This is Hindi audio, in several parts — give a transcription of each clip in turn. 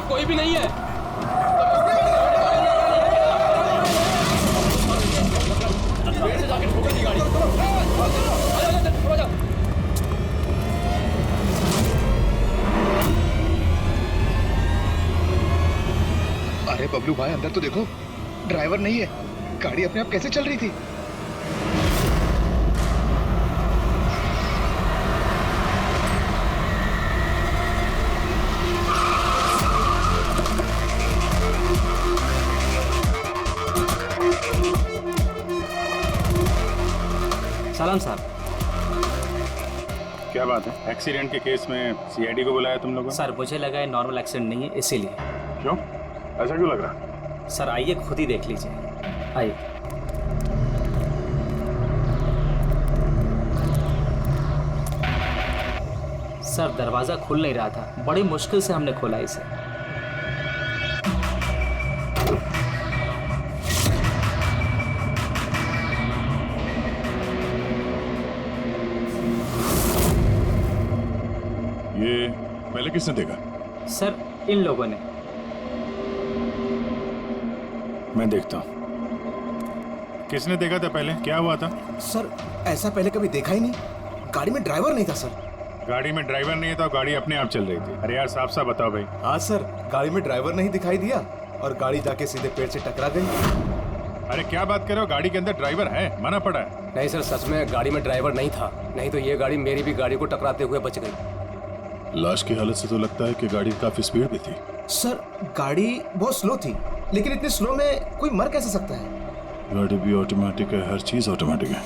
तरफ कोई भी नहीं है। अरे बबलू भाई, अंदर तो देखो, ड्राइवर नहीं है। गाड़ी अपने आप कैसे चल रही थी? सलाम साहब। क्या बात है? एक्सीडेंट के केस में सीआईडी को बुलाया तुम लोगों ने? सर मुझे लगा है नॉर्मल एक्सीडेंट नहीं है, इसीलिए। क्यों? ऐसा क्यों लग रहा? सर आइए खुद ही देख लीजिए, आइए। सर दरवाजा खुल नहीं रहा था, बड़ी मुश्किल से हमने खोला इसे। ये पहले किसने देखा? सर इन लोगों ने। मैं देखता हूँ। किसने देखा था पहले? क्या हुआ था? सर ऐसा पहले कभी देखा ही नहीं। गाड़ी में ड्राइवर नहीं था सर। गाड़ी में ड्राइवर नहीं था, गाड़ी अपने आप चल रही थी। अरे यार साफ साफ बताओ भाई। हाँ सर, गाड़ी में ड्राइवर नहीं दिखाई दिया और गाड़ी जाके सीधे पेड़ से टकरा गई। अरे क्या बात कर रहे हो? गाड़ी के अंदर ड्राइवर है, मना पड़ा है। नहीं सर, सच में गाड़ी में ड्राइवर नहीं था, नहीं तो ये गाड़ी मेरी भी गाड़ी को टकराते हुए बच गई। लाश की हालत से तो लगता है कि गाड़ी काफी स्पीड पे थी। सर गाड़ी बहुत स्लो थी, लेकिन इतनी स्लो में कोई मर कैसे सकता है? गाड़ी भी ऑटोमेटिक है, हर चीज ऑटोमेटिक है,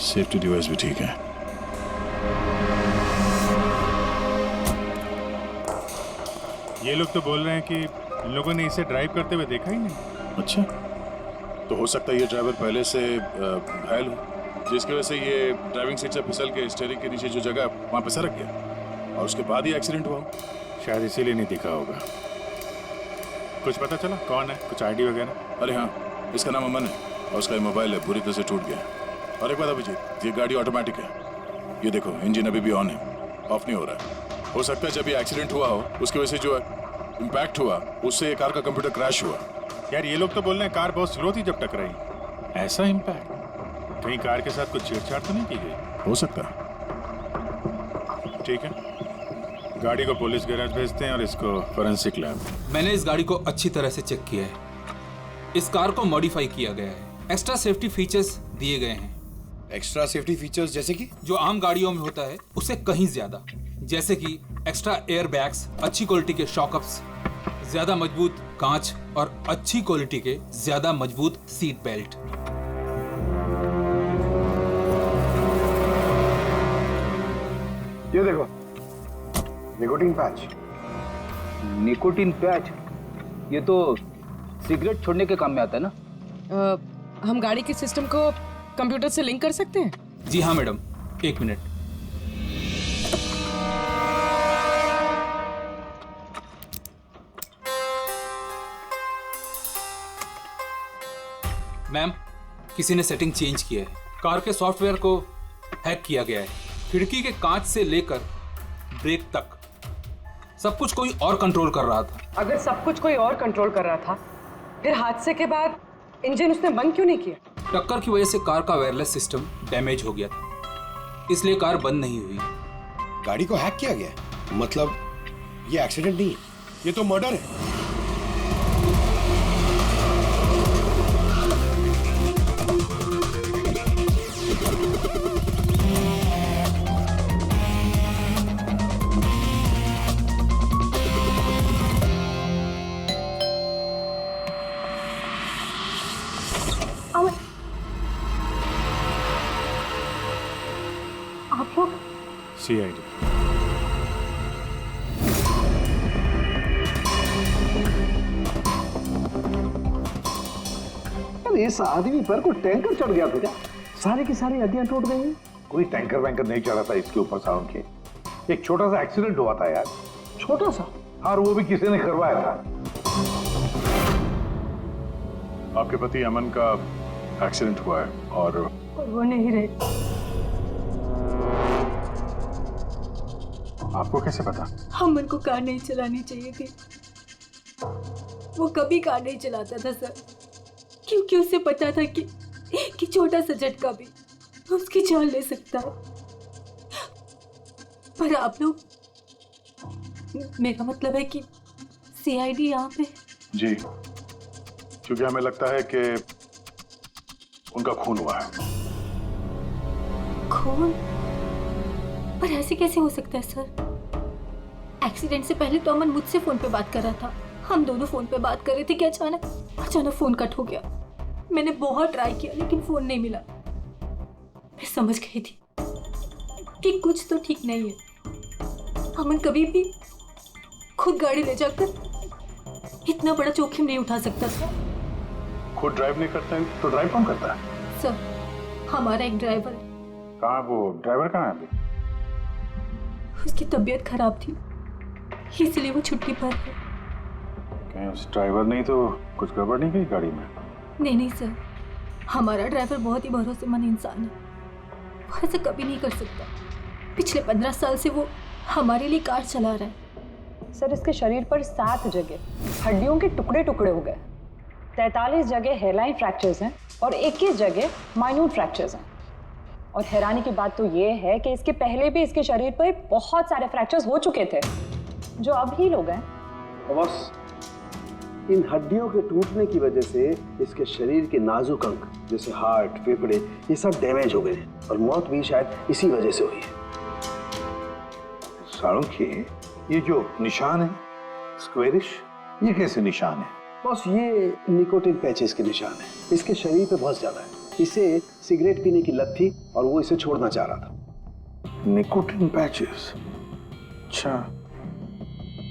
सेफ्टी डिवाइस भी ठीक है। ये लोग तो बोल रहे हैं कि इन लोगों ने इसे ड्राइव करते हुए देखा ही नहीं। अच्छा, तो हो सकता है ये ड्राइवर पहले से घायल हो, जिसकी वजह से ये ड्राइविंग सीट से फिसल के स्टीयरिंग के नीचे जो जगह वहां पे सरक गया और उसके बाद ही एक्सीडेंट हुआ। शायद इसीलिए नहीं दिखा होगा। कुछ पता चला कौन है? कुछ आईडी वगैरह? अरे हाँ, इसका नाम अमन है और उसका मोबाइल है बुरी तरह से टूट गया। और एक बात अभिजीत, ये गाड़ी ऑटोमेटिक है, ये देखो इंजन अभी भी ऑन है, ऑफ नहीं हो रहा है। हो सकता है जब ये एक्सीडेंट हुआ हो उसकी वजह से जो इम्पैक्ट हुआ उससे ये कार का कंप्यूटर क्रैश हुआ। यार ये लोग तो बोल रहे हैं कार बहुत स्लो थी जब टकराई। ऐसा इम्पैक्ट? कहीं कार के साथ कुछ छेड़छाड़ तो नहीं की गई? हो सकता है। ठीक है, गाड़ी को पुलिस गैराज भेजते हैं और इसको फोरेंसिक लैब। मैंने इस गाड़ी को अच्छी तरह से चेक किया है। इस कार को मॉडिफाई किया गया है, एक्स्ट्रा सेफ्टी फीचर्स दिए गए हैं। एक्स्ट्रा सेफ्टी फीचर्स जैसे कि? जो आम गाड़ियों में होता है उससे कहीं ज्यादा, जैसे कि एक्स्ट्रा एयर बैग्स, अच्छी क्वालिटी के शॉकअप्स, ज्यादा मजबूत कांच और अच्छी क्वालिटी के ज्यादा मजबूत सीट बेल्ट। ये देखो, निकोटीन पैच। Nicotine patch? ये तो सिगरेट छोड़ने के काम में आता है ना। हम गाड़ी के सिस्टम को कंप्यूटर से लिंक कर सकते हैं? जी हाँ मैडम, एक मिनट। मैम, किसी ने सेटिंग चेंज किया है। कार के सॉफ्टवेयर को हैक किया गया है। खिड़की के कांच से लेकर ब्रेक तक सब कुछ कोई और कंट्रोल कर रहा था। अगर सब कुछ कोई और कंट्रोल कर रहा था, फिर हादसे के बाद इंजन उसने बंद क्यों नहीं किया? टक्कर की वजह से कार का वायरलेस सिस्टम डैमेज हो गया था, इसलिए कार बंद नहीं हुई। गाड़ी को हैक किया गया? मतलब ये एक्सीडेंट नहीं है, ये तो मर्डर है। आप लोग? सीआईडी। इस आदमी पर कोई टैंकर चढ़ गया था क्या? सारी की सारी हड्डियां टूट गई हैं। कोई टैंकर वैंकर नहीं चढ़ा था इसके ऊपर साउंड के। एक छोटा सा एक्सीडेंट हुआ था यार, छोटा सा, और वो भी किसी ने करवाया था। आपके पति अमन का एक्सीडेंट हुआ है और वो नहीं रहे। आपको कैसे पता? अमन को कार नहीं चलानी चाहिए थी। वो कभी कार नहीं चलाता था सर, क्योंकि उसे पता था कि छोटा सा झटका भी उसकी जान ले सकता है। पर आप लोग, मेरा मतलब है कि सीआईडी यहाँ पे। जी, क्योंकि हमें लगता है कि उनका खून हुआ है। खून? पर ऐसे कैसे हो सकता है सर? एक्सीडेंट से पहले तो अमन मुझसे फोन पे बात कर रहा था, हम दोनों फोन पे बात कर रहे थे कि अचानक फोन कट हो गया। मैंने बहुत ट्राई किया लेकिन फोन नहीं मिला। मैं समझ गई थी कि कुछ तो ठीक नहीं है। अमन कभी भी खुद गाड़ी ले जाकर इतना बड़ा जोखिम नहीं उठा सकता था। खुद ड्राइव नहीं करते हैं तो ड्राइव कौन करता है? सर, हमारा एक ड्राइवर है। कहाँ वो ड्राइवर? कहाँ है अभी? उसकी तबीयत खराब थी, इसलिए वो छुट्टी पर है। कहीं उस ड्राइवर नहीं तो कुछ गड़बड़ नहीं की गाड़ी में? नहीं सर, हमारा ड्राइवर बहुत ही भरोसेमंद इंसान है, वो ऐसा कभी नहीं कर सकता। पिछले 15 साल से वो हमारे लिए कार चला रहा है। सर, इसके शरीर पर 7 जगह हड्डियों के टुकड़े टुकड़े हो गए, 43 जगह हेयरलाइन फ्रैक्चर्स हैं और 21 जगह माइन्यूट फ्रैक्चर्स हैं। और हैरानी की बात तो ये है कि इसके पहले भी इसके शरीर पर बहुत सारे फ्रैक्चर्स हो चुके थे जो अब हील हो गए। बस इन हड्डियों के टूटने की वजह से इसके शरीर के नाजुक अंग जैसे हार्ट, फेफड़े, ये सब डैमेज हो गए और मौत भी शायद इसी वजह से हुई है। साळुंखे, ये जो निशान है स्क्वेरिश, ये कैसे निशान है? बस ये निकोटिन पैचेस के निशान है। इसके शरीर पे बहुत ज्यादा है। इसे सिगरेट पीने की लत थी और वो इसे छोड़ना चाह रहा था। Nicotine patches? अच्छा।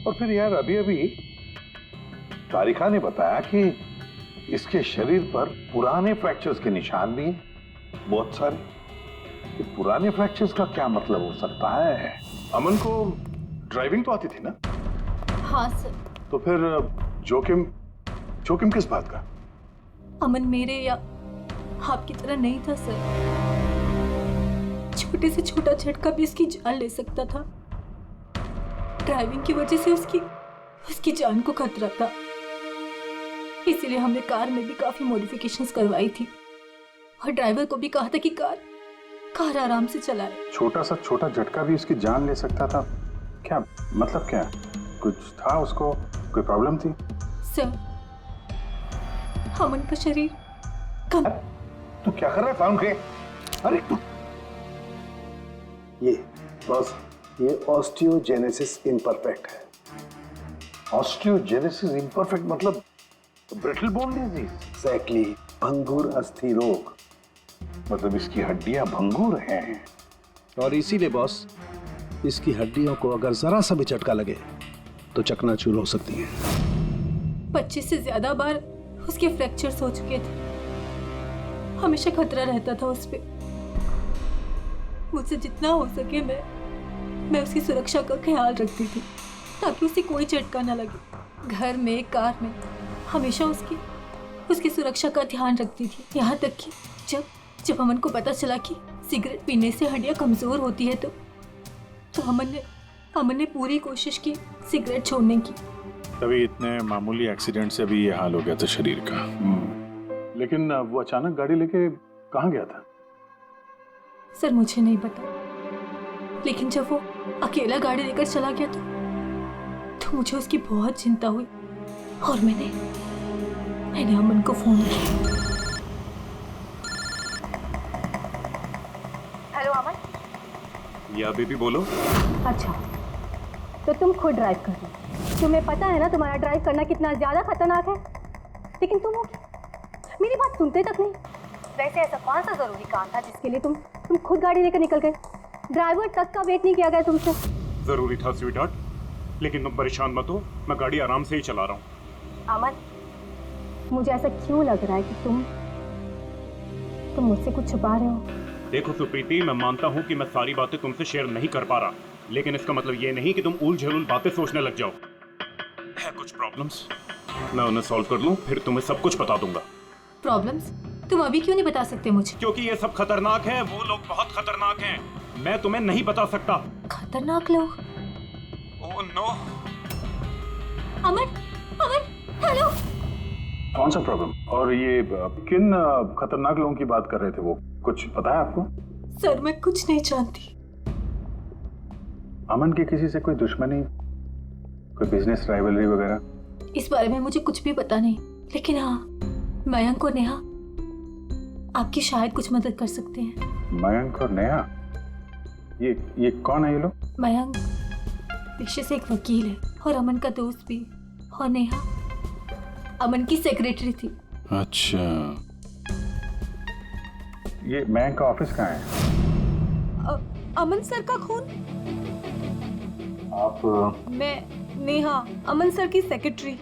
और फिर यार अभी तारिका ने बताया कि इसके शरीर पर पुराने फ्रैक्चर्स के निशान भी हैं, बहुत सारे। ये पुराने फ्रैक्चर्स का क्या मतलब हो सकता है? अमन को ड्राइविंग तो आती थी ना? हाँ सर। तो फिर जोखिम किस बात का? अमन मेरे या आपकी तरह नहीं था सर। छोटे से छोटा झटका भी उसकी जान ले सकता था। ड्राइविंग की वजह से उसकी जान को खतरा था, इसीलिए हमने कार में भी काफी मॉडिफिकेशंस करवाई थी और ड्राइवर को भी कहा था कि कार आराम से चलाए। छोटा झटका भी उसकी जान ले सकता था? क्या मतलब? क्या कुछ था उसको? कोई प्रॉब्लम थी? सर, अमन का शरीर कम। तू क्या कर रहा है साळुंखे? अरे तू ये ऑस्टियोजेनेसिस इम्परफेक्ट है। ऑस्टियोजेनेसिस इम्परफेक्ट मतलब ब्रिटल बोन डिजीज? एग्जैक्टली, भंगुर अस्थि रोग। मतलब इसकी हड्डियां भंगुर हैं। और इसीलिए बॉस, इसकी हड्डियों को अगर जरा सा भी झटका लगे तो चकनाचूर हो सकती है। 25 से ज्यादा बार उसके फ्रैक्चर्स हो चुके थे। हमेशा खतरा रहता था उस पे। मुझसे जितना हो सके मैं उसकी सुरक्षा का ख्याल रखती थी ताकि उसे कोई झटका ना लगे। घर में, कार में हमेशा उसकी सुरक्षा का ध्यान रखती थी। यहाँ तक कि जब अमन को पता चला कि सिगरेट पीने से हड्डियाँ कमजोर होती है तो अमन ने पूरी कोशिश की सिगरेट छोड़ने की। तभी इतने मामूली एक्सीडेंट से भी ये हाल हो गया था शरीर का। लेकिन वो अचानक गाड़ी लेके कहाँ गया था? सर, मुझे नहीं पता, लेकिन जब वो अकेला गाड़ी लेकर चला गया तो मुझे उसकी बहुत चिंता हुई और मैंने अमन को फोन किया। हेलो अमन। या बेबी बोलो। अच्छा, तो तुम खुद ड्राइव कर रहे हो। तुम्हें पता है ना तुम्हारा ड्राइव करना कितना ज्यादा खतरनाक है, लेकिन तुम मेरी बात सुनते तक नहीं। वैसे ऐसा कौन सा जरूरी काम था जिसके लिए तुम खुद गाड़ी लेकर निकल गए? ड्राइवर तक का वेट नहीं किया गया तुमसे? जरूरी था स्वीटहार्ट, लेकिन तुम परेशान मत हो, मैं गाड़ी आराम से ही चला रहा हूँ। अमन, मुझे ऐसा क्यों लग रहा है कि तुम मुझसे कुछ छुपा रहे हो? देखो सुप्रीति, मैं मानता हूँ कि मैं सारी बातें तुमसे शेयर नहीं कर पा रहा, लेकिन इसका मतलब ये नहीं कि तुम उल झुल बातें सोचने लग जाओ। है कुछ प्रॉब्लम्स, मैं उन्हें सॉल्व कर लूँ, फिर तुम्हें सब कुछ बता दूंगा। प्रॉब्लम्स? तुम अभी क्यों नहीं बता सकते मुझे? क्योंकि ये सब खतरनाक है, वो लोग बहुत खतरनाक हैं, मैं तुम्हें नहीं बता सकता। खतरनाक लोग? Oh no. Aman, Aman, hello. कौन सा प्रॉब्लम? और ये किन खतरनाक लोगों की बात कर रहे थे वो, कुछ पता है आपको? सर मैं कुछ नहीं जानती। अमन की किसी से कोई दुश्मनी, कोई बिजनेस राइवलरी वगैरह? इस बारे में मुझे कुछ भी पता नहीं, लेकिन हाँ, मयंक और नेहा आपकी शायद कुछ मदद कर सकते हैं। मयंक और नेहा? ये कौन है ये लोग? मयंक पेशे से एक वकील है और अमन का दोस्त भी, और नेहा अमन की सेक्रेटरी थी। अच्छा, ये मयंक का ऑफिस कहाँ है? अमन सर का खून? आप मैं नेहा, अमन सर की सेक्रेटरी।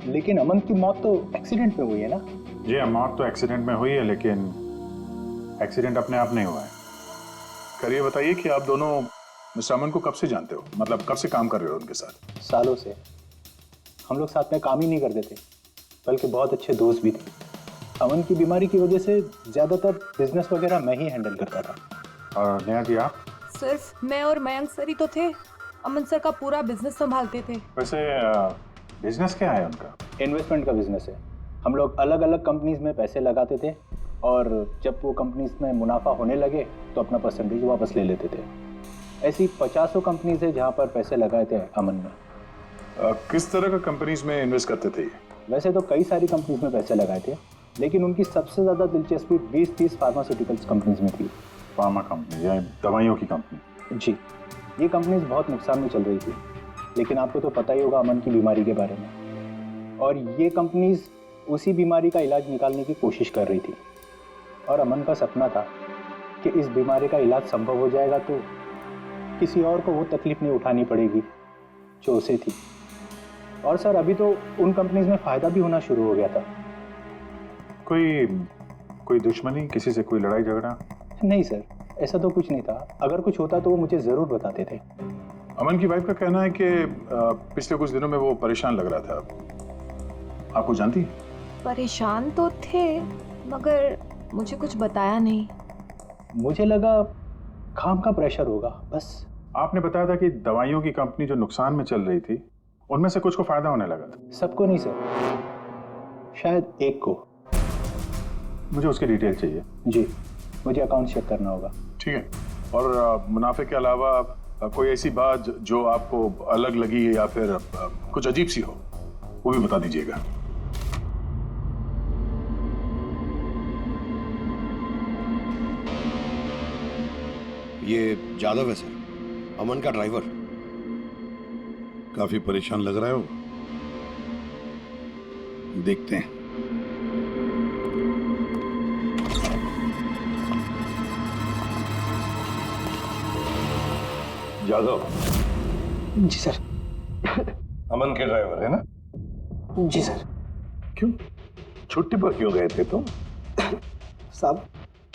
लेकिन अमन की मौत तो एक्सीडेंट में हुई है ना? जी, मौत तो एक्सीडेंट में हुई है, लेकिन एक्सीडेंट अपने आप नहीं हुआ है। करिए बताइए कि आप दोनों मिस्टर अमन को कब से जानते हो, मतलब कब से काम कर रहे हो उनके साथ? सालों से हम लोग साथ में काम ही नहीं करते थे, बल्कि बहुत अच्छे दोस्त भी थे। अमन की बीमारी की वजह से ज़्यादातर बिजनेस वगैरह मैं ही हैंडल करता था। और नेहा जी आप? सिर्फ मैं और मयंक सर ही तो थे, अमन सर का पूरा बिजनेस संभालते थे। वैसे बिजनेस क्या है उनका? इन्वेस्टमेंट का बिजनेस है। हम लोग अलग अलग कंपनीज में पैसे लगाते थे और जब वो कंपनीज में मुनाफा होने लगे तो अपना परसेंटेज वापस ले लेते थे। ऐसी 50 कंपनीज है जहाँ पर पैसे लगाए थे अमन में। किस तरह का कंपनीज में इन्वेस्ट करते थे ये? वैसे तो कई सारी कंपनीज में पैसे लगाए थे, लेकिन उनकी सबसे ज़्यादा दिलचस्पी 20-30 फार्मास्यूटिकल्स कंपनीज में थी। फार्मा कंपनी या दवाइयों की कंपनी? जी, ये कंपनीज बहुत नुकसान में चल रही थी, लेकिन आपको तो पता ही होगा अमन की बीमारी के बारे में। और ये कंपनीज उसी बीमारी का इलाज निकालने की कोशिश कर रही थी, और अमन का सपना था कि इस बीमारी का इलाज संभव हो जाएगा तो किसी और को वो तकलीफ नहीं उठानी पड़ेगी जो उसे थी। और सर अभी तो उन कंपनीज में फ़ायदा भी होना शुरू हो गया था। कोई दुश्मनी, किसी से कोई लड़ाई झगड़ा? नहीं सर, ऐसा तो कुछ नहीं था। अगर कुछ होता तो वो मुझे ज़रूर बताते थे। अमन की वाइफ का कहना है कि पिछले कुछ दिनों में वो परेशान लग रहा था। आपको जानती? परेशान तो थे, मगर मुझे कुछ बताया नहीं। मुझे लगा काम का प्रेशर होगा बस। आपने बताया था कि दवाइयों की कंपनी जो नुकसान में चल रही थी उनमें से कुछ को फायदा होने लगा था। सबको नहीं सर, शायद एक को। मुझे उसकी डिटेल चाहिए। जी, मुझे अकाउंट चेक करना होगा। ठीक है। और मुनाफे के अलावा कोई ऐसी बात जो आपको अलग लगी या फिर कुछ अजीब सी हो, वो भी बता दीजिएगा। ये जादव है सर, अमन का ड्राइवर। काफी परेशान लग रहा है वो। देखते हैं। जादव। जी सर। अमन के ड्राइवर है ना? जी सर। क्यों छुट्टी पर क्यों गए थे तुम? साहब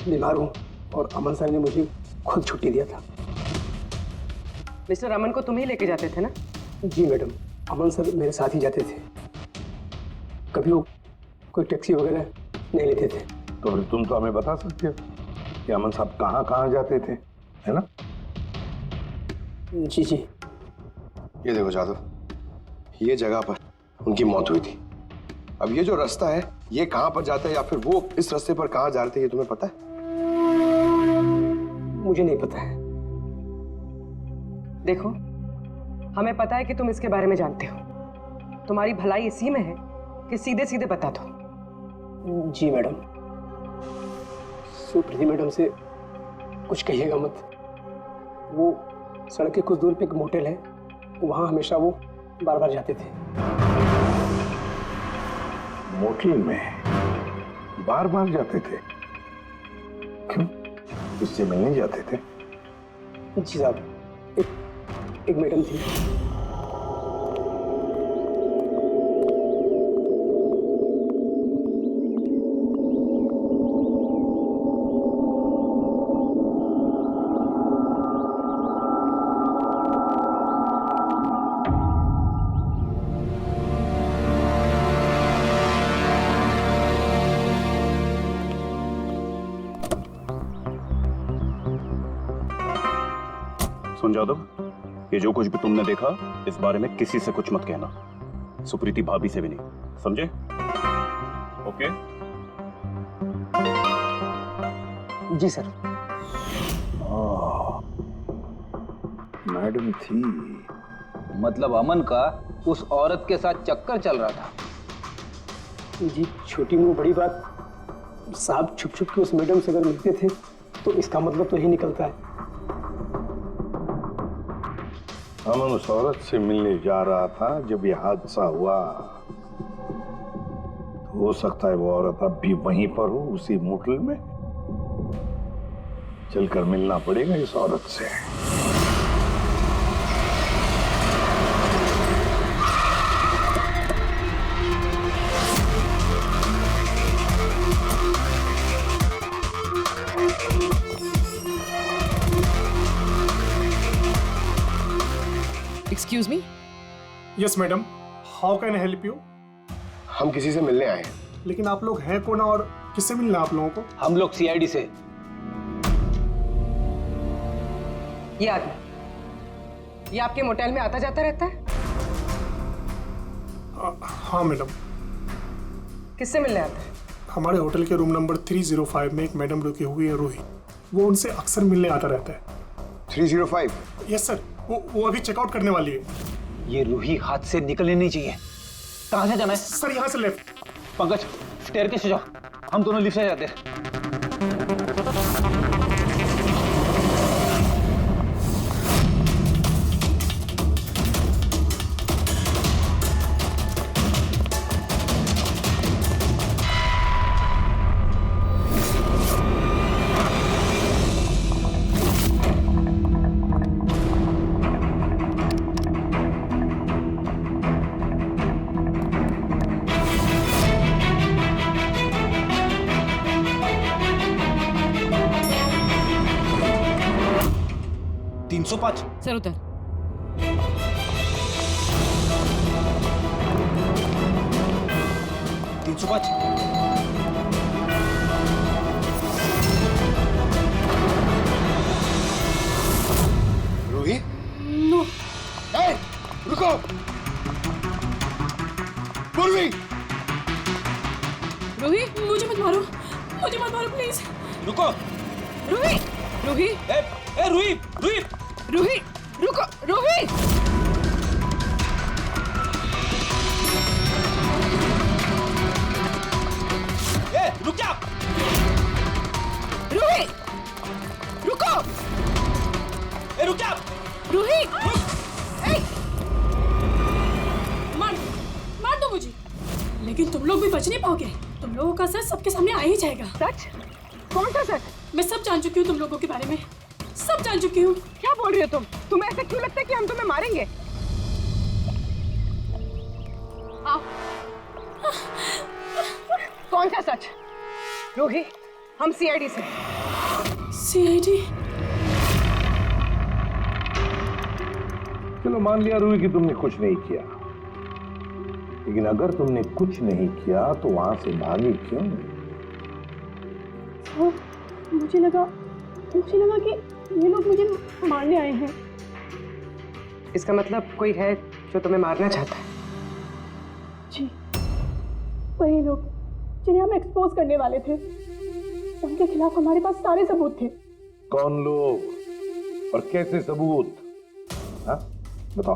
बीमार हूँ और अमन सर ने मुझे खुद छुट्टी दिया था। मिस्टर अमन को तुम ही लेके जाते थे ना? जी मैडम, अमन सर मेरे साथ ही जाते थे। कभी वो कोई टैक्सी वगैरह नहीं लेते थे। तो फिर तुम तो हमें बता सकते हो कि अमन साहब कहाँ कहाँ जाते थे, है ना? जी जी। ये देखो जादव, ये जगह पर उनकी मौत हुई थी। अब ये जो रास्ता है ये कहाँ पर जाता है या फिर वो इस रास्ते पर कहाँ जा रहे थे, ये तुम्हें पता है? मुझे नहीं पता है। देखो, हमें पता है कि तुम इसके बारे में जानते हो। तुम्हारी भलाई इसी में है कि सीधे सीधे बता दो। जी मैडम। सुप्रीति मैडम से कुछ कहिएगा मत। वो सड़क के कुछ दूर पे एक मोटेल है, वहाँ हमेशा वो बार बार जाते थे। मोटेल में बार बार जाते थे? क्यों, इससे मिलने जाते थे? जी साहब, एक मैडम थी। सुन जादव, ये जो कुछ भी तुमने देखा इस बारे में किसी से कुछ मत कहना, सुप्रीति भाभी से भी नहीं, समझे? ओके? जी सर। मैडम थी, मतलब अमन का उस औरत के साथ चक्कर चल रहा था। जी छोटी मुंह बड़ी बात, साहब छुप छुप के उस मैडम से अगर मिलते थे तो इसका मतलब तो यही निकलता है। अमन उस औरत से मिलने जा रहा था जब यह हादसा हुआ। तो हो सकता है वो औरत अब भी वहीं पर हो, उसी होटल में। चलकर मिलना पड़ेगा इस औरत से। Excuse me. Yes madam, how can I help you? हम किसी से मिलने आए हैं। लेकिन आप लोग हैं कौन और किससे मिलना है आप लोगों को? हम लोग सीआईडी से। ये आदमी, ये आपके मोटेल में आता जाता रहता है? हाँ मैडम। किससे मिलने आता है? हमारे होटल के रूम नंबर 305 में एक मैडम रुकी हुई है, रूही। वो उनसे अक्सर मिलने आता रहता है। 305? यस सर, वो अभी चेकआउट करने वाली है। ये रूही हाथ से निकलनी नहीं चाहिए। कहाँ से जाना है? सर यहाँ से लेफ्ट। पंकज, स्टेयरकेस से जाओ, हम दोनों लिफ्ट से जाते हैं। सर उधर। रूही? नो। ए, रुको! पूर्वी! रूही, मुझे मत मारो, प्लीज। रुको। रूही, रूही, ए रूही, रूही, रूही, रुको, रूही! ए, रुक जा! रूही, रुको! ए, रुक जा! रूही, मार दो मुझे, लेकिन तुम लोग भी बच नहीं पाओगे। तुम लोगों का सच सबके सामने आ ही जाएगा। सच? कौन सा सच? मैं सब जान चुकी हूँ तुम लोगों के बारे में, सब जान चुकी हूँ। क्या बोल रही हो तुम? तुम्हें ऐसा क्यों लगता है कि हम तुम्हें मारेंगे? आओ। कौन सा सच? रूही, हम सीआईडी से। सीआईडी? चलो मान लिया रूही कि तुमने कुछ नहीं किया, लेकिन अगर तुमने कुछ नहीं किया तो वहां से भागी क्यों? मुझे लगा कि ये लोग मुझे मारने आए हैं। इसका मतलब कोई है जो तुम्हें मारना चाहता है? जी, वही लोग जिन्हें हम एक्सपोज करने वाले थे। उनके खिलाफ हमारे पास सारे सबूत थे। कौन लोग और कैसे सबूत? हाँ, बताओ।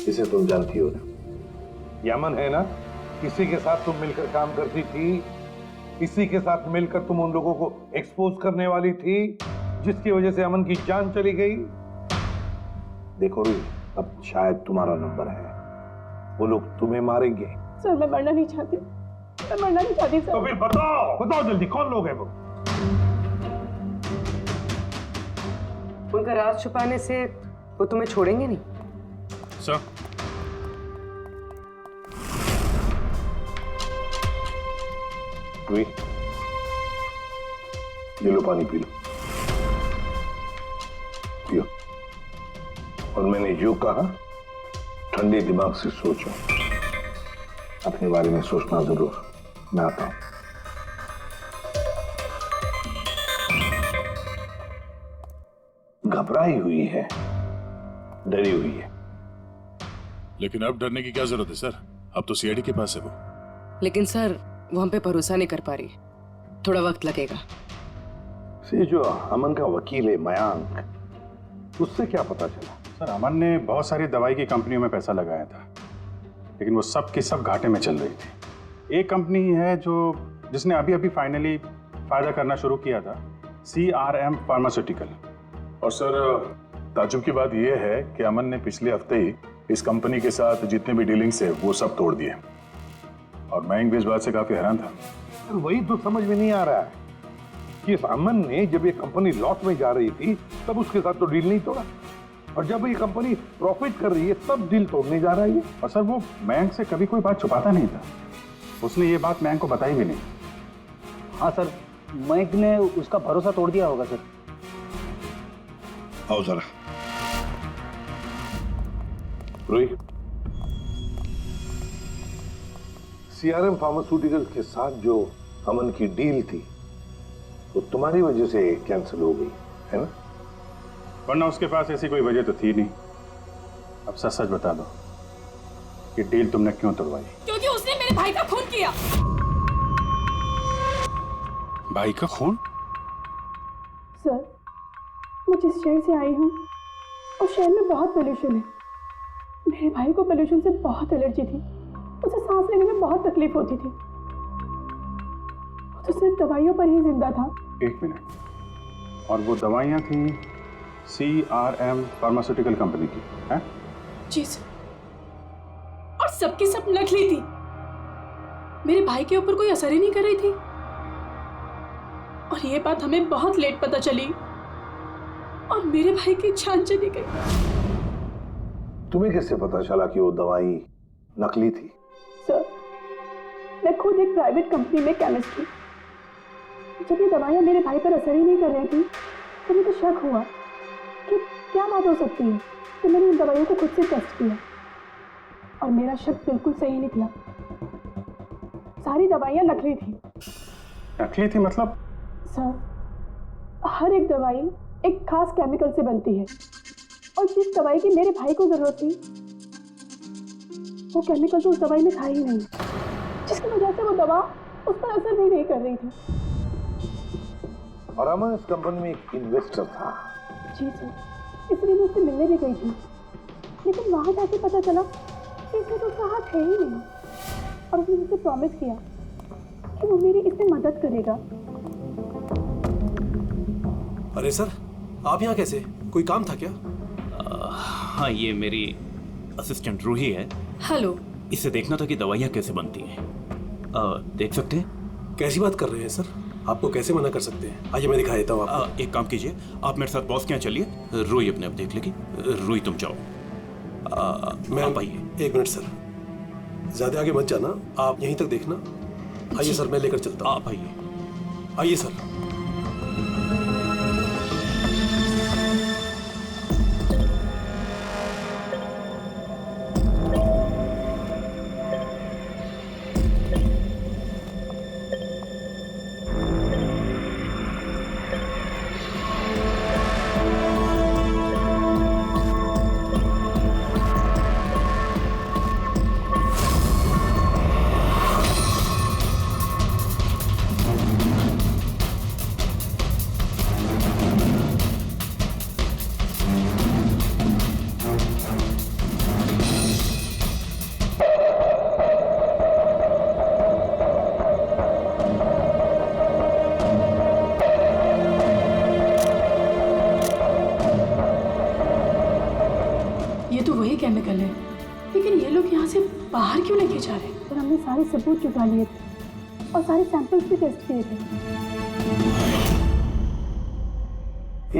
इसे तुम जानती हो ना, यमन है ना, इसी के साथ तुम मिलकर काम करती थी, इसी के साथ मिलकर तुम उन लोगों को एक्सपोज करने वाली थी जिसकी वजह से अमन की जान चली गई। देखो रूही, अब शायद तुम्हारा नंबर है, वो लोग तुम्हें मारेंगे। सर मैं मरना नहीं चाहती, सर। तो फिर बताओ जल्दी, कौन लोग हैं वो? उनका राज छुपाने से वो तुम्हें छोड़ेंगे नहीं। सर, रूही, ये लो पानी पी लो, पियो। और मैंने जो कहा ठंडे दिमाग से सोचो, अपने बारे में सोचना जरूर। मैं आता हूं। घबराई हुई है, डरी हुई है। लेकिन अब डरने की क्या जरूरत है सर? अब तो सीआईडी के पास है वो। लेकिन सर वो हम पे भरोसा नहीं कर पा रही, थोड़ा वक्त लगेगा। से जो अमन का वकील है मयांक, उससे क्या पता चला? सर अमन ने बहुत सारी दवाई की कंपनियों में पैसा लगाया था, लेकिन वो सब की सब घाटे में चल रही थी। एक कंपनी ही है जिसने अभी अभी फाइनली फायदा करना शुरू किया था, CRM फार्मास्यूटिकल। और सर ताजुब की बात यह है कि अमन ने पिछले हफ्ते ही इस कंपनी के साथ जितने भी डीलिंग्स है वो सब तोड़ दिए, और मयंक भी इस बात से काफी हैरान था। वही तो समझ में नहीं आ रहा है कि इस अमन ने जब ये कंपनी लॉस में जा रही थी तब उसके साथ तो डील नहीं तोड़ा, और जब ये कंपनी प्रॉफिट कर रही है तब डील तोड़ने जा रहा है। और सर वो मयंक से कभी कोई बात छुपाता नहीं था, उसने ये बात मयंक को बताई भी नहीं। हाँ सर, मयंक ने उसका भरोसा तोड़ दिया होगा सर। आओ जरा रोही, CRM फार्मास्यूटिकल्स के साथ जो अमन की डील थी वो तुम्हारी वजह से कैंसिल हो गई है ना? वरना उसके पास ऐसी कोई वजह तो थी नहीं। अब सच सच बता दो कि डील तुमने क्यों तोड़वाई? क्योंकि उसने मेरे भाई का खून किया। भाई का खून? सर, मैं जिस शहर से आई हूँ उस शहर में बहुत पोल्यूशन है। मेरे भाई को पोल्यूशन से बहुत एलर्जी थी, उसे सांस लेने में बहुत तकलीफ होती थी। वो तो सिर्फ दवाइयों पर ही जिंदा था। एक मिनट, और वो दवाइयाँ थी CRM फार्मास्यूटिकल कंपनी की, हैं? जी सर, और सबकी सब नकली थी। मेरे भाई के ऊपर कोई असर ही नहीं कर रही थी, और ये बात हमें बहुत लेट पता चली, और मेरे भाई की जान चली गई। तुम्हें कैसे पता चला कि वो दवाई नकली थी? सर, मैं खुद एक प्राइवेट कंपनी में केमिस्ट हूँ। जब ये दवाइयाँ मेरे भाई पर असर ही नहीं कर रही थी तो मुझे शक हुआ कि क्या बात हो सकती है। तो मैंने उन दवाइयों को खुद से टेस्ट किया और मेरा शक बिल्कुल सही निकला। सारी दवाइयाँ नकली थी। नकली थी मतलब? सर, हर एक दवाई एक खास केमिकल से बनती है, और जिस दवाई की मेरे भाई को जरूरत थी वो केमिकल तो उस दवाई में था ही नहीं, जिसकी वजह से वो दवा उस पर असर भी नहीं कर रही थी। और अमन इस कंपनी में एक इन्वेस्टर था। जी सर, इसलिए मैं उससे मिलने भी गई थी, लेकिन वहां जाके पता चला कि इसमें तो उसका हाथ है ही नहीं, और उसने मुझसे प्रॉमिस किया कि वो मेरी इसमें मदद करेगा। अरे सर, आप यहाँ कैसे? कोई काम था क्या? हाँ, ये मेरी असिस्टेंट रूही है। हेलो। इसे देखना था कि दवाइयाँ कैसे बनती हैं। देख सकते हैं? कैसी बात कर रहे हैं सर? आपको कैसे मना कर सकते हैं? आइए मैं दिखा देता हूँ आपको। एक काम कीजिए, आप मेरे साथ बॉस के यहाँ चलिए, रूही अपने आप देख लेगी। रूही तुम जाओ। मैं आप आइए। एक मिनट सर, ज्यादा आगे मत जाना, आप यहीं तक देखना। आइए सर, मैं लेकर चलता हूँ। आप आइए। आइए सर। केमिकल है, लेकिन ये लोग यहाँ से बाहर क्यों लेके जा रहे हैं? और हमने सारे सबूत जुटा लिए थे और सारे सैंपल्स भी टेस्ट किए थे।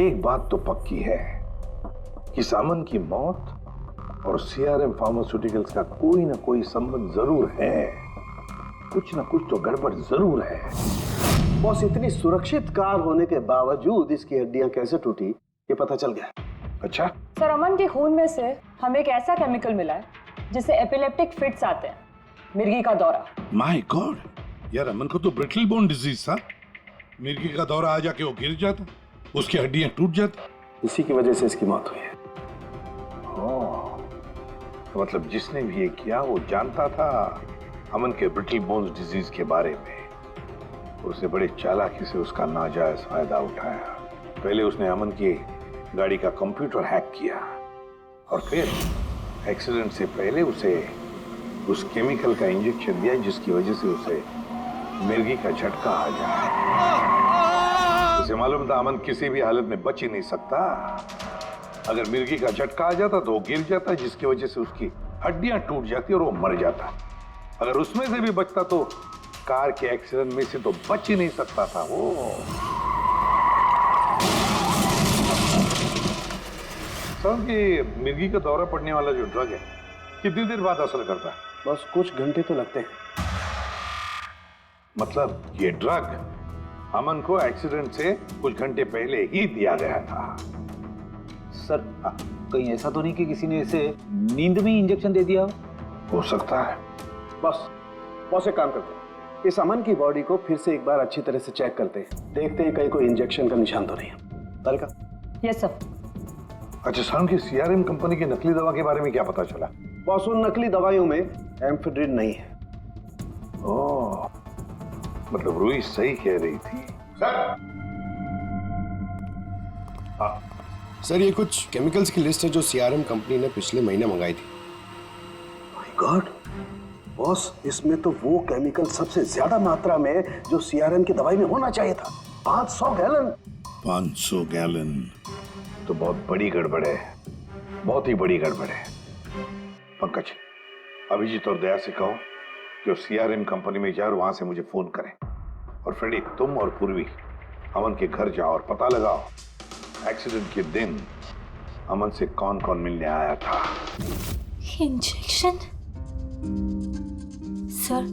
एक बात तो पक्की है कि सामन की मौत और CRM फार्मास्यूटिकल्स का कोई ना कोई संबंध जरूर है। कुछ ना कुछ तो गड़बड़ जरूर है। बॉस, इतनी सुरक्षित कार होने के बावजूद इसकी हड्डियां कैसे टूटी ये पता चल गया। अच्छा सर, अमन के खून में से हमें एक ऐसा केमिकल मिला है जिससे एपिलेप्टिक फिट्स आते हैं, मिर्गी का दौरा। माय गॉड, यार अमन को तो ब्रिटल बोन डिजीज था। मिर्गी का दौरा आ जाके वो गिर जाता, उसकी हड्डियां टूट जाती। इसी की वजह से इसकी मौत हुई है। तो मतलब जिसने भी ये किया वो जानता था अमन के ब्रिटल बोन्स डिजीज के बारे में। उसने बड़े चालाकी से उसका नाजायज फायदा उठाया। पहले उसने अमन की गाड़ी का कंप्यूटर हैक किया और फिर एक्सीडेंट से पहले उसे उस केमिकल का इंजेक्शन दिया जिसकी वजह से उसे मिर्गी का झटका आ जाए। उसे मालूम था अमन किसी भी हालत में बच ही नहीं सकता। अगर मिर्गी का झटका आ जाता तो वो गिर जाता, जिसकी वजह से उसकी हड्डियां टूट जाती और वो मर जाता। अगर उसमें से भी बचता तो कार के एक्सीडेंट में से तो बच ही नहीं सकता था वो। समझ कि मिर्गी का दौरा पड़ने वाला जो ड्रग है कितनी देर बाद असर करता है? बस कुछ घंटे तो लगते हैं। मतलब ये ड्रग अमन को एक्सीडेंट से कुछ घंटे पहले ही दिया गया था। सर कहीं ऐसा तो नहीं कि किसी ने इसे नींद में इंजेक्शन दे दिया हो सकता है। बस एक काम करते हैं, इस अमन की बॉडी को फिर से एक बार अच्छी तरह से चेक करते हैं, देखते हैं कहीं कोई इंजेक्शन का निशान तो नहीं है। तारिका? Yes sir. अच्छा साहब की सीआरएम कंपनी की नकली दवा के बारे में क्या पता चला? बॉस उन नकली दवाइयों में एम्फेड्रिन नहीं है। ओह, मतलब रूही सही कह रही थी। सर सर ये कुछ केमिकल्स की लिस्ट है जो सीआरएम कंपनी ने पिछले महीने मंगाई थी। माय गॉड बॉस, इसमें तो वो केमिकल सबसे ज्यादा मात्रा में जो सीआरएम की दवाई में होना चाहिए था, 500 गैलन। 500 गैलन तो बहुत बड़ी गड़बड़ है, बहुत ही बड़ी गड़बड़ है। पंकज, अभिजीत और दया से कहो कि सीआरएम कंपनी में जाओ और वहां से मुझे फोन करें। और फ्रेडी, तुम और पूर्वी अमन के घर जाओ और पता लगाओ एक्सीडेंट के दिन अमन से कौन कौन मिलने आया था। इंजेक्शन? सर,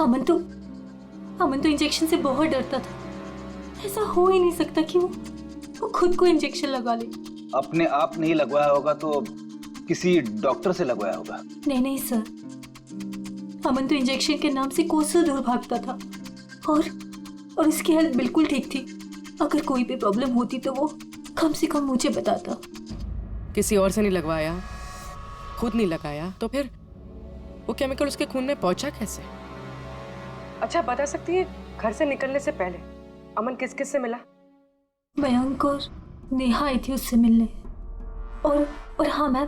अमन तो इंजेक्शन से बहुत डरता था। ऐसा हो ही नहीं सकता कि वो खुद को इंजेक्शन लगा ले। अपने आप नहीं लगवाया होगा तो किसी डॉक्टर से लगवाया होगा। नहीं सर, अमन तो इंजेक्शन के नाम से कोसों दूर भागता था और उसकी हेल्थ बिल्कुल ठीक थी। अगर कोई भी प्रॉब्लम होती तो वो कम से कम मुझे बताता। किसी और से नहीं लगवाया, खुद नहीं लगाया, तो फिर वो केमिकल उसके खून में पहुंचा कैसे? अच्छा बता सकती है, घर से निकलने से पहले अमन किस किस से मिला? मयंक और नेहा आई थी उससे मिलने। और हाँ मैम,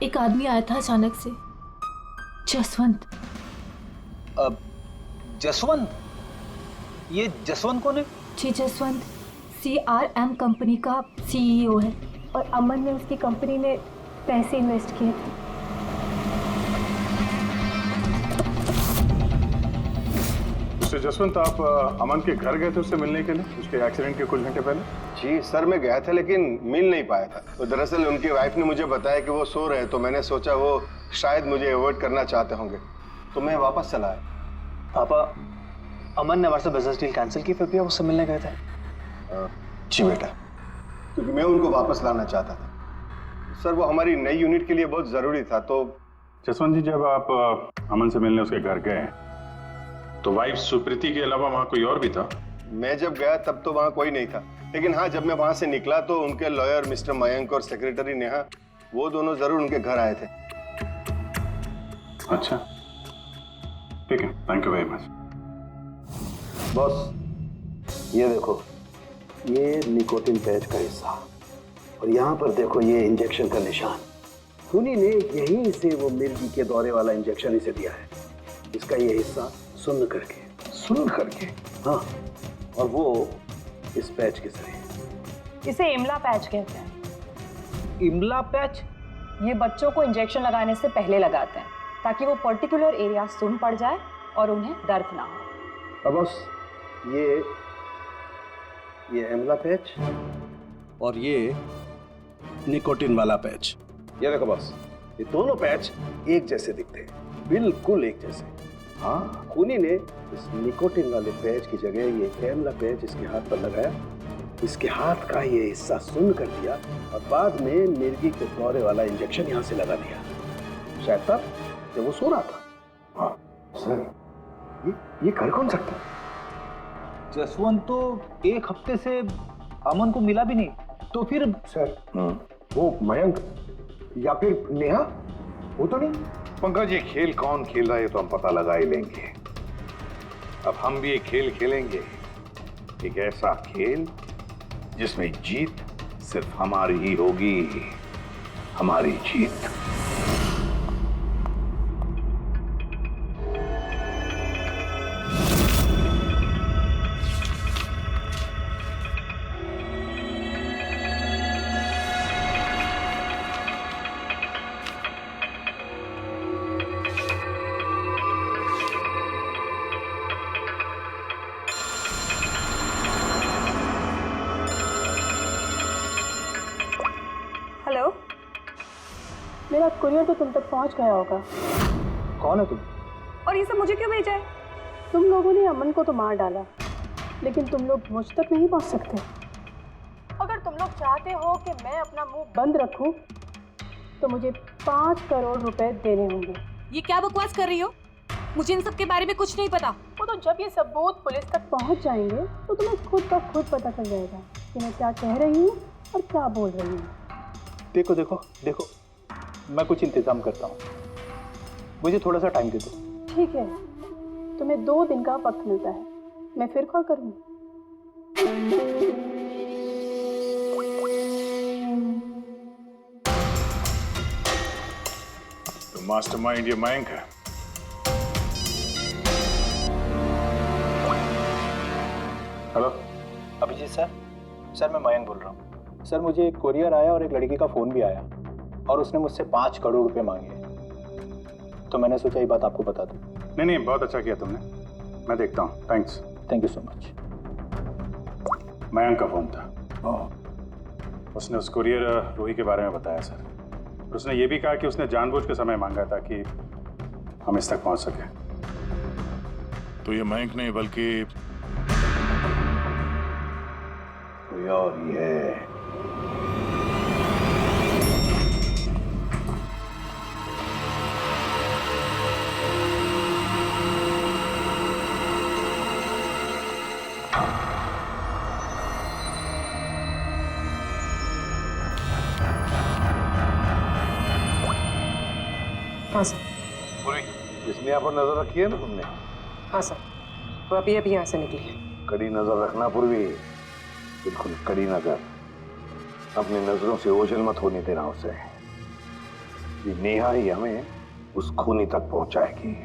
एक आदमी आया था अचानक से, जसवंत। अब जसवंत? ये जसवंत कौन है? जी, जसवंत सीआरएम कंपनी का सीईओ है और अमन ने उसकी कंपनी में पैसे इन्वेस्ट किए थे। मिस्टर जसवंत, आप अमन के घर गए थे उससे मिलने के लिए उसके एक्सीडेंट के कुछ घंटे पहले? जी सर, मैं गया था लेकिन मिल नहीं पाया था। तो दरअसल उनकी वाइफ ने मुझे बताया कि वो सो रहे हैं, तो मैंने सोचा वो शायद मुझे अवॉइड करना चाहते होंगे, तो मैं वापस चला आया। पापा, अमन ने हमारे से बिजनेस डील कैंसिल की, फिर भी आप उससे मिलने गए थे? जी बेटा, क्योंकि मैं उनको वापस लाना चाहता था सर। वो हमारी नई यूनिट के लिए बहुत जरूरी था। तो जसवंत जी, जब आप अमन से मिलने उसके घर गए तो वाइफ सुप्रीति के अलावा वहां कोई और भी था? मैं जब गया तब तो वहां कोई नहीं था, लेकिन हाँ जब मैं वहां से निकला तो उनके लॉयर मिस्टर मयंक और सेक्रेटरी नेहा, वो दोनों जरूर उनके घर आए थे। अच्छा, ठीक है, thank you very much. Boss, ये देखो, ये निकोटिन पैच का हिस्सा और यहाँ पर देखो ये इंजेक्शन का निशान। खूनी ने यहीं से वो मिर्गी के दौरे वाला इंजेक्शन इसे दिया है। इसका ये हिस्सा सुन्न करके, हाँ, और वो इस पैच के जरिए। इसे इमला पैच कहते हैं। इमला पैच? ये बच्चों को इंजेक्शन लगाने से पहले लगाते हैं ताकि वो पर्टिकुलर एरिया सुन्न पड़ जाए और उन्हें दर्द ना हो। अब बस ये इमला पैच और ये निकोटिन वाला पैच, ये देखो बस, ये दोनों पैच एक जैसे दिखते हैं, बिल्कुल एक जैसे। हाँ, खूनी ने इस निकोटिन वाले पैच की जगह ये इमला पैच इसके हाथ पर लगाया, इसके हाथ का ये हिस्सा सुन्न कर दिया और बाद में मिर्गी के दौरे वाला इंजेक्शन यहाँ से लगा दिया, शायद तब जब वो सो रहा था। हाँ सर, ये कर कौन सकता? जसवंत तो एक हफ्ते से अमन को मिला भी नहीं। तो फिर सर वो मयंक या फिर नेहा, वो तो नहीं। पंकज, ये खेल कौन खेल रहा है तो हम पता लगा ही लेंगे। अब हम भी एक खेल खेलेंगे, एक ऐसा खेल जिसमें जीत सिर्फ हमारी ही होगी, हमारी जीत। हेलो, मेरा कुरियर तो तुम तक पहुंच गया होगा। कौन है तुम? और ये सब मुझे क्यों भेजा है? तुम लोगों ने अमन को तो मार डाला, लेकिन तुम लोग मुझ तक नहीं पहुंच सकते। अगर तुम लोग चाहते हो कि मैं अपना मुंह बंद रखूं, तो मुझे 5 करोड़ रुपए देने होंगे। ये क्या बकवास कर रही हो? मुझे इन सब के बारे में कुछ नहीं पता। वो तो जब ये सबूत पुलिस तक पहुंच जाएंगे तो तुम्हें खुद ब खुद पता चल जाएगा कि मैं क्या कह रही हूँ और क्या बोल रही हूँ। देखो देखो देखो, मैं कुछ इंतजाम करता हूँ, मुझे थोड़ा सा टाइम दे दो। ठीक है, तुम्हें 2 दिन का वक्त मिलता है, मैं फिर कॉल करूँगी। तो मास्टरमाइंड ये मयंक है। Hello Abhijit sir. सर मैं मयंक बोल रहा हूँ। सर मुझे एक कोरियर आया और एक लड़की का फ़ोन भी आया और उसने मुझसे 5 करोड़ रुपए मांगे, तो मैंने सोचा ये बात आपको बता दूँ। नहीं नहीं, बहुत अच्छा किया तुमने, मैं देखता हूँ। Thanks. Thank you so much. Mayank का फ़ोन था, उसने उस कुरियर रूही के बारे में बताया सर। और उसने ये भी कहा कि उसने जानबूझ के समय मांगा ताकि हम इस तक पहुँच सकें। तो ये मयंक नहीं बल्कि कोई और ही है। हाँ सर। पूरी इसने यहाँ पर नजर रखी है ना तुमने? हाँ सर, वो अभी अभी यहाँ से निकली है। कड़ी नजर रखना पूर्वी, बिल्कुल कड़ी नजर। अपनी नजरों से ओझल मत होने देना उसे। ये नेहा ही हमें उस खूनी तक पहुंचाएगी।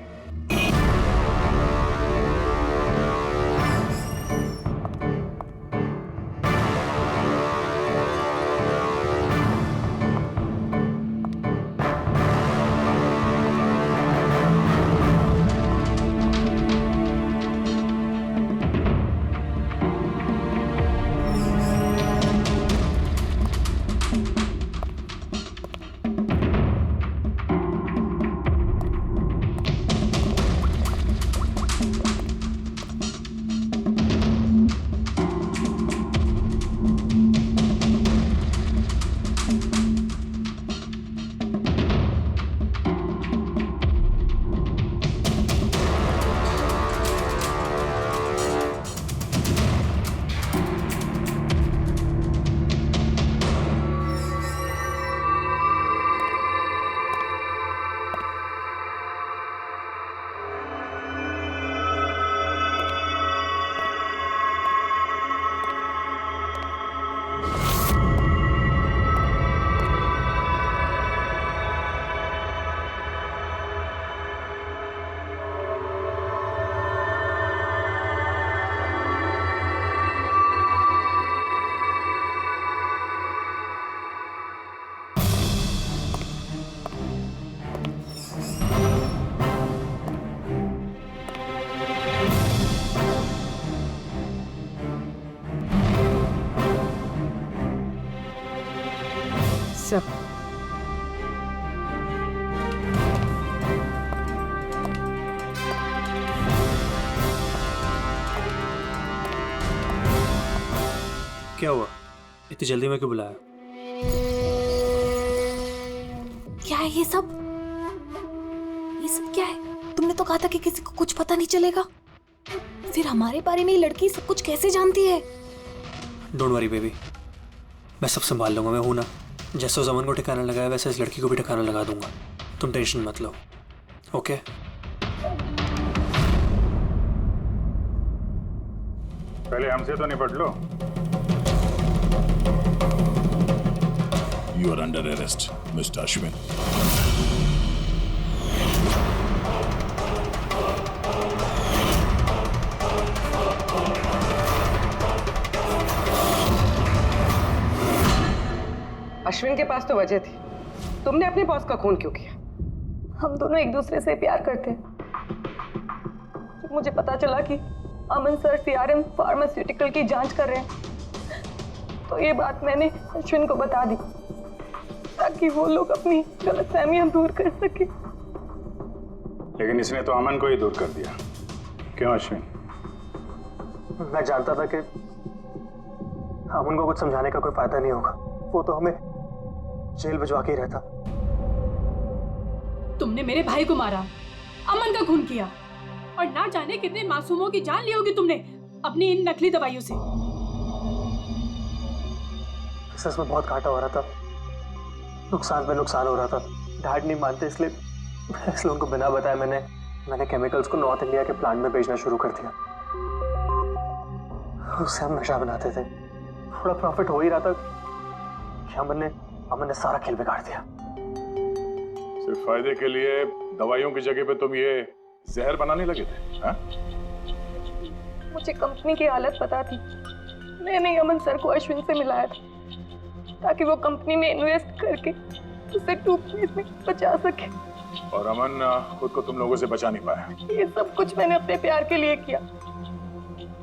सब क्या हुआ? इतनी जल्दी में क्यों बुलाया? क्या है ये सब? ये सब क्या है? तुमने तो कहा था कि किसी को कुछ पता नहीं चलेगा। फिर हमारे बारे में ये लड़की सब कुछ कैसे जानती है? डोंट वरी बेबी, मैं सब संभाल लूंगा, मैं हूं ना। जैसे उस अमन को ठिकाना लगाया वैसे इस लड़की को भी ठिकाना लगा दूंगा, तुम टेंशन मत लो। ओके पहले हमसे तो निपट लो। You are under arrest, Mr. Ashwin. Ashwin के पास तो वजह थी, तुमने अपने बॉस का खून क्यों किया? हम दोनों एक दूसरे से प्यार करते। जब मुझे पता चला कि अमन सर सीआरएम फार्मास्यूटिकल की जांच कर रहे हैं तो ये बात मैंने अश्विन को बता दी ताकि वो लोग अपनी गलतफहमियां दूर कर सके। लेकिन इसने तो अमन को ही दूर कर दिया, क्यों अश्विन? मैं जानता था कि अमन को कुछ समझाने का कोई फायदा नहीं होगा, वो तो हमें जेल भिजवा के ही रहता। तुमने मेरे भाई को मारा, अमन का खून किया और ना जाने कितने मासूमों की जान ली होगी तुमने अपनी इन नकली दवाइयों से। सच में बहुत घाटा हो रहा था, नुकसान पे नुकसान हो रहा था। डैड नहीं मानते इसलिए उनको बिना बताए मैंने केमिकल्स को नॉर्थ इंडिया के प्लांट में बेचना शुरू कर दिया। उससे हम नशा बनाते थे, थोड़ा प्रॉफिट हो ही रहा था कि अमन ने सारा खेल बिगाड़ दिया। सिर्फ फायदे के लिए दवाइयों की जगह पे तुम ये जहर बनाने लगे थे, हाँ? मुझे कंपनी की हालत पता थी, मैंने अमन सर को अश्विन से मिलाया था ताकि वो कंपनी में इन्वेस्ट करके उसे टूटने से बचा सके। और अमन खुद को तुम लोगों से बचा नहीं पाया। ये सब कुछ मैंने अपने प्यार के लिए किया,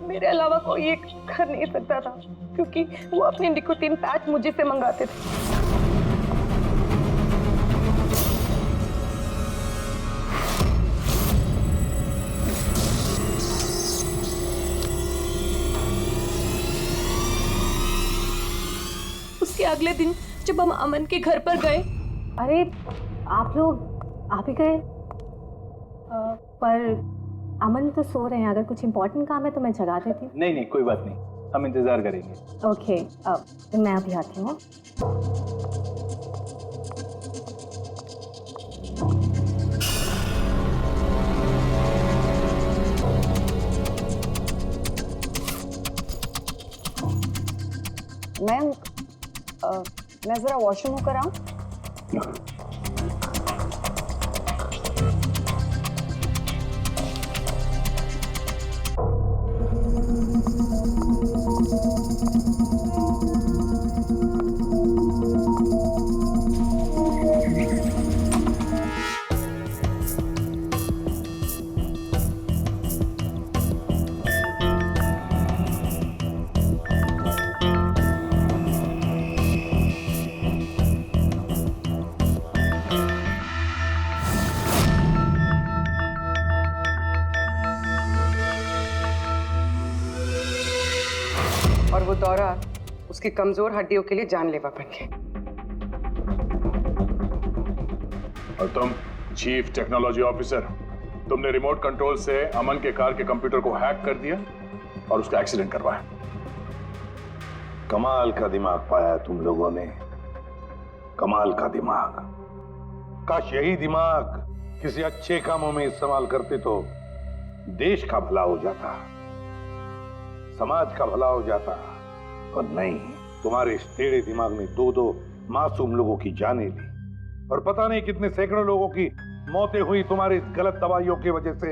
मेरे अलावा कोई ये कर नहीं सकता था क्योंकि वो अपने निकोटीन पैच मुझे से मंगाते थे। उसके अगले दिन जब हम अमन के घर पर गए। अरे आप लोग आ भी गए, पर अमन तो सो रहे हैं, अगर कुछ इम्पोर्टेंट काम है तो मैं जगा देती हूँ। नहीं कोई बात नहीं, हम इंतजार करेंगे। ओके, मैं अभी आती हूँ। मैं जरा वॉशरूम होकर आऊं। और वो दौरा उसकी कमजोर हड्डियों के लिए जानलेवा बन गया। और तुम चीफ टेक्नोलॉजी ऑफिसर, तुमने रिमोट कंट्रोल से अमन के कार के कंप्यूटर को हैक कर दिया और उसका एक्सीडेंट करवाया। कमाल का दिमाग पाया तुम लोगों ने, कमाल का दिमाग। काश यही दिमाग किसी अच्छे कामों में इस्तेमाल करते तो देश का भला हो जाता, समाज का भला हो जाता। पर नहीं, तुम्हारे इस टेढ़े दिमाग ने दो मासूम लोगों की जानें ली और पता नहीं कितने सैकड़ों लोगों की मौतें हुई तुम्हारी इस गलत दवाइयों की वजह से।